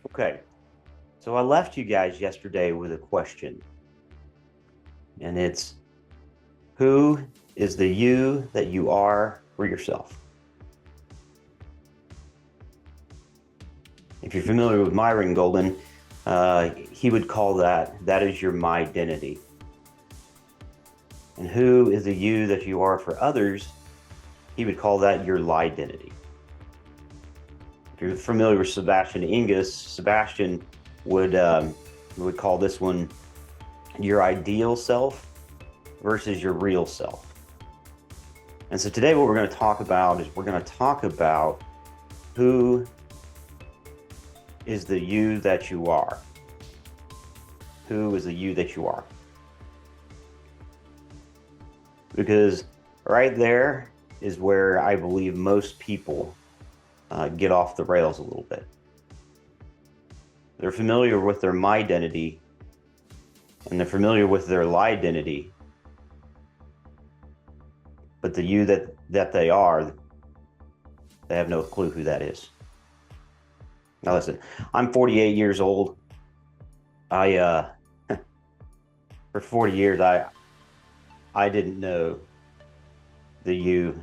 Okay, so I left you guys yesterday with a question, and it's who is the you that you are for yourself? If you're familiar with Myron Golden, he would call that is your my identity. And who is the you that you are for others? He would call that your lie identity. If you're familiar with Sebastian Ingus, Sebastian would would call this one your ideal self versus your real self. And so today what we're going to talk about is we're going to talk about who is the you that you are. Who is the you that you are? Because right there is where I believe most people get off the rails a little bit. They're familiar with their my identity and they're familiar with their lie identity, but the you that they are, they have no clue who that is. Now listen, I'm 48 years old. I for 40 years I didn't know the you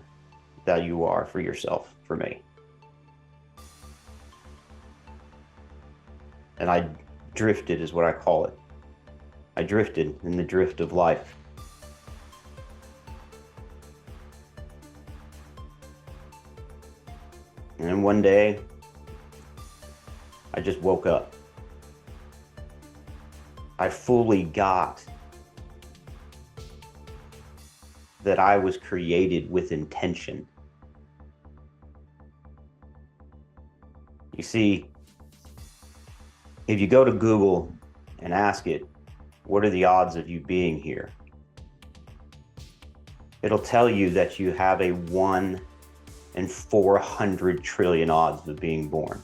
that you are for yourself, for me. And I drifted is what I call it. I drifted in the drift of life. And then one day I just woke up. I fully got that I was created with intention. You see, if you go to Google and ask it, what are the odds of you being here? It'll tell you that you have a 1 in 400 trillion odds of being born.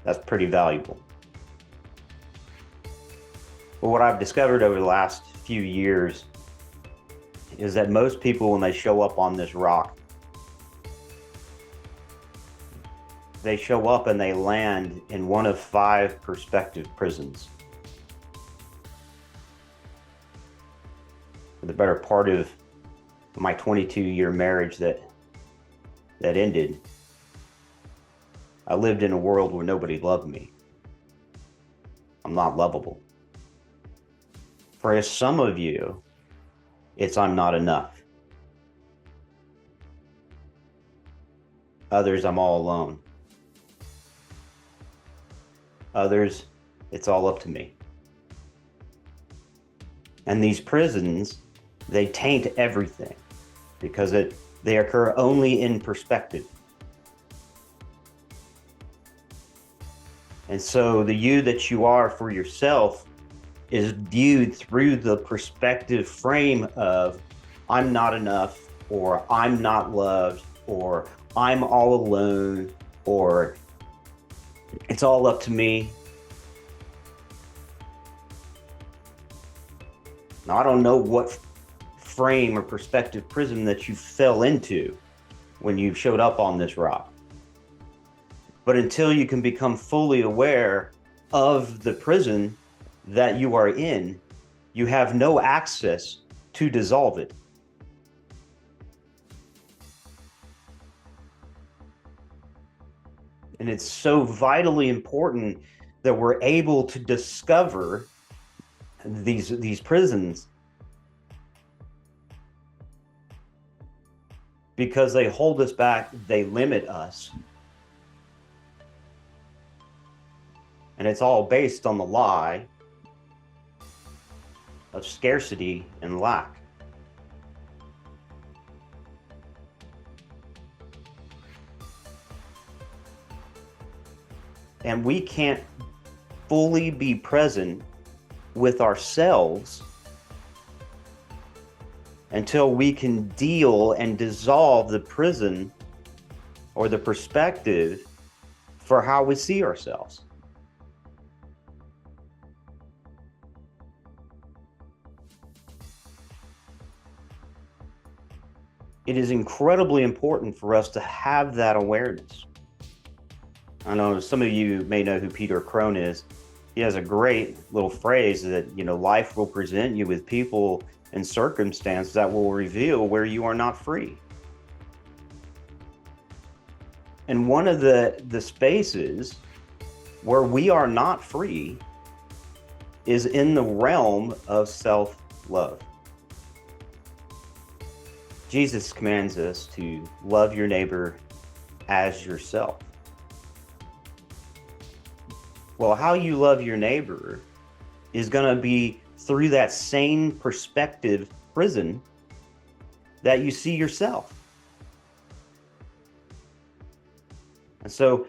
That's pretty valuable. But what I've discovered over the last few years is that most people, when they show up on this rock, they show up and they land in one of 5 perspective prisons. For the better part of my 22-year marriage that ended, I lived in a world where nobody loved me. I'm not lovable. For some of you, it's I'm not enough. Others, I'm all alone. Others, it's all up to me. And these prisons, they taint everything because they occur only in perspective. And so the you that you are for yourself is viewed through the perspective frame of I'm not enough, or I'm not loved, or I'm all alone, or it's all up to me. Now, I don't know what frame or perspective prism that you fell into when you showed up on this rock. But until you can become fully aware of the prison that you are in, you have no access to dissolve it. And it's so vitally important that we're able to discover these prisons, because they hold us back, they limit us. And it's all based on the lie of scarcity and lack. And we can't fully be present with ourselves until we can deal and dissolve the prison or the perspective for how we see ourselves. it is incredibly important for us to have that awareness. I know some of you may know who Peter Crone is. He has a great little phrase that, life will present you with people and circumstances that will reveal where you are not free. And one of the spaces where we are not free is in the realm of self-love. Jesus commands us to love your neighbor as yourself. Well, how you love your neighbor is going to be through that same perspective prison that you see yourself. And so,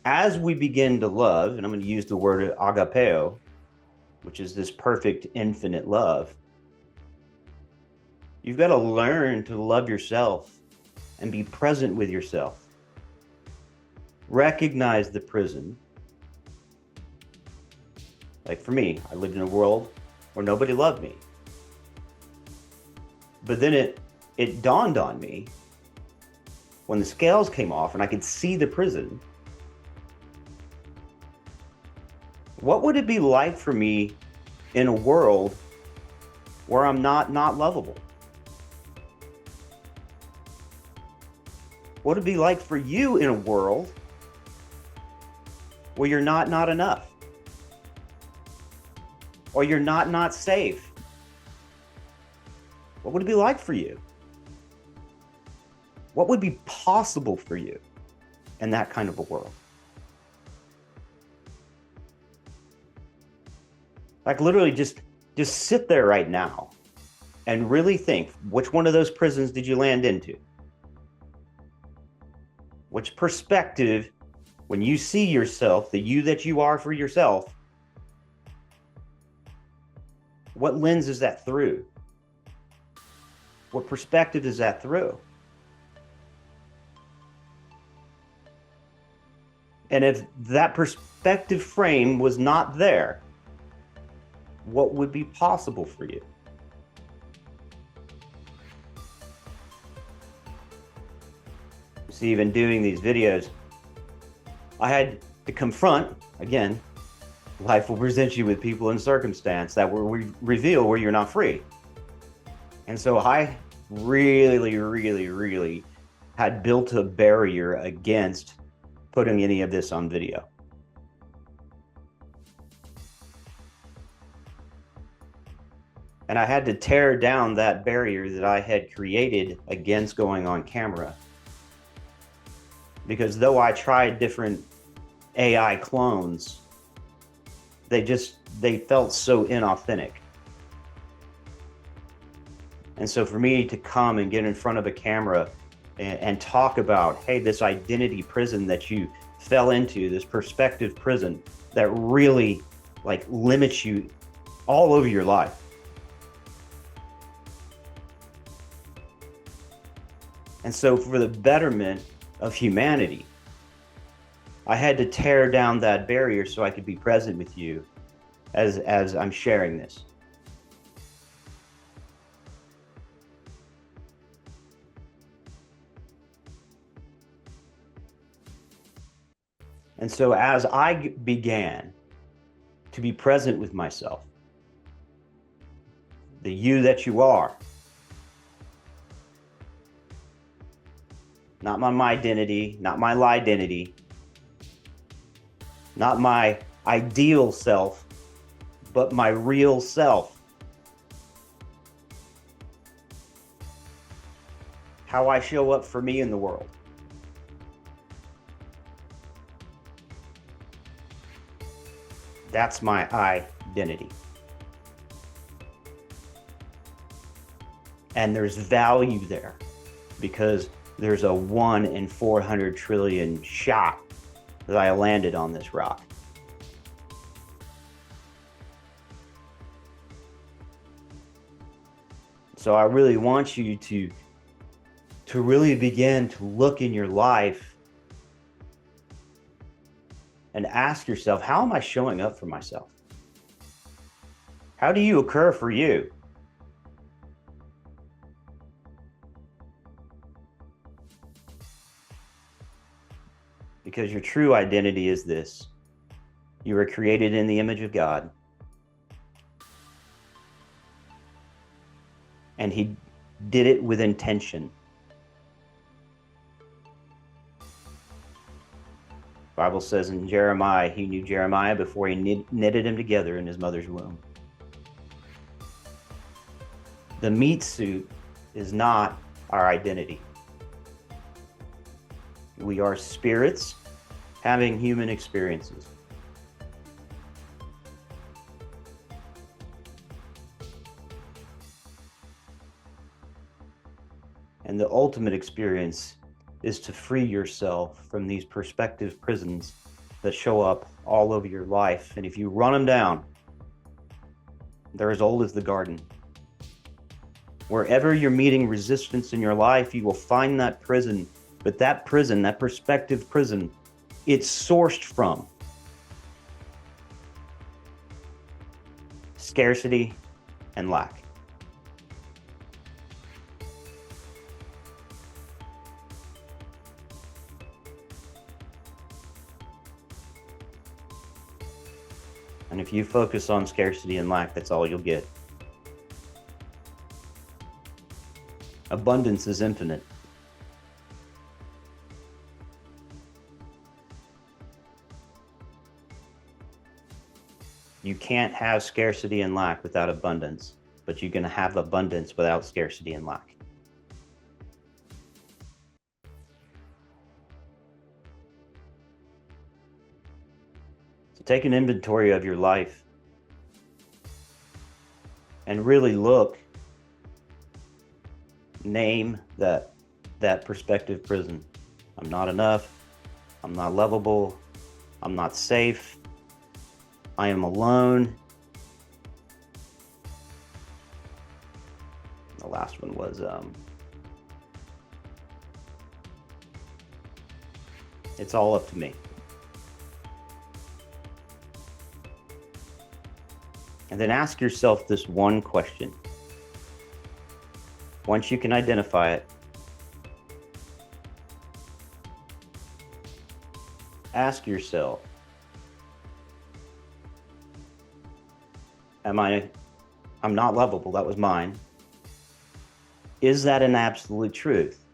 as we begin to love, and I'm going to use the word agapeo, which is this perfect infinite love, you've got to learn to love yourself and be present with yourself. Recognize the prison. Like for me, I lived in a world where nobody loved me. But then it dawned on me when the scales came off and I could see the prison. What would it be like for me in a world where I'm not lovable? What would it be like for you in a world where you're not enough? Or you're not safe? What would it be like for you? What would be possible for you in that kind of a world? Like literally just sit there right now and really think, which one of those prisons did you land into? Which perspective, when you see yourself, the you that you are for yourself, what lens is that through? What perspective is that through? And if that perspective frame was not there, what would be possible for you? See, even doing these videos, I had to confront, again, life will present you with people and circumstance that will reveal where you're not free. And so I really had built a barrier against putting any of this on video. And I had to tear down that barrier that I had created against going on camera. Because though I tried different AI clones, they felt so inauthentic. And so for me to come and get in front of a camera and talk about, hey, this identity prison that you fell into, this perspective prison that really limits you all over your life. And so for the betterment of humanity, I had to tear down that barrier so I could be present with you as I'm sharing this. And so as I began to be present with myself, the you that you are, not my identity, not my identity, not my ideal self, but my real self. How I show up for me in the world. That's my identity. And there's value there because there's a 1 in 400 trillion shot that I landed on this rock. So I really want you to really begin to look in your life and ask yourself, how am I showing up for myself? How do you occur for you? Because your true identity is this: you were created in the image of God, and He did it with intention. The Bible says in Jeremiah, He knew Jeremiah before He knitted him together in his mother's womb. The meat suit is not our identity. We are spirits having human experiences. And the ultimate experience is to free yourself from these perspective prisons that show up all over your life. And if you run them down, they're as old as the garden. Wherever you're meeting resistance in your life, you will find that prison. But that prison, that perspective prison, it's sourced from scarcity and lack. And if you focus on scarcity and lack, that's all you'll get. Abundance is infinite. You can't have scarcity and lack without abundance, but you can have abundance without scarcity and lack. So take an inventory of your life and really look, name that perspective prison. I'm not enough. I'm not lovable. I'm not safe. I am alone. The last one was it's all up to me. And then ask yourself this one question. Once you can identify it, ask yourself, I'm not lovable, that was mine. Is that an absolute truth?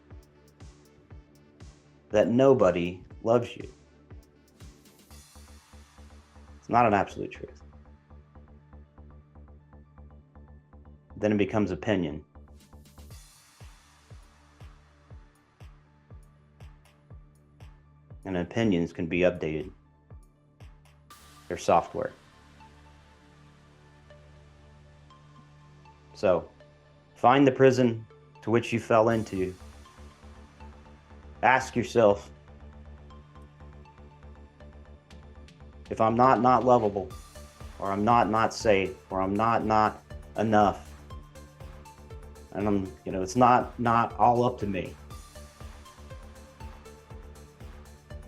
That nobody loves you? It's not an absolute truth. Then it becomes opinion. And opinions can be updated. They're software. So, find the prison to which you fell into. Ask yourself, if I'm not lovable, or I'm not safe, or I'm not enough, and it's not all up to me.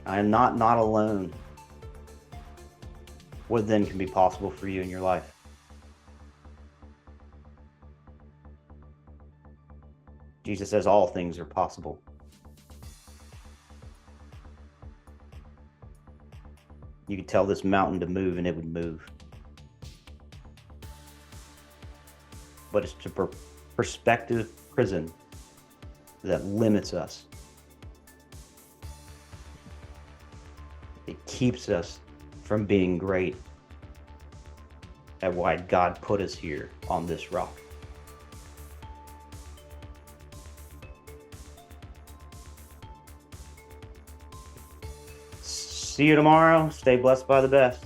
I am not alone. What then can be possible for you in your life? Jesus says all things are possible. You could tell this mountain to move and it would move. But it's a perspective prison that limits us. It keeps us from being great at why God put us here on this rock. See you tomorrow. Stay blessed by the best.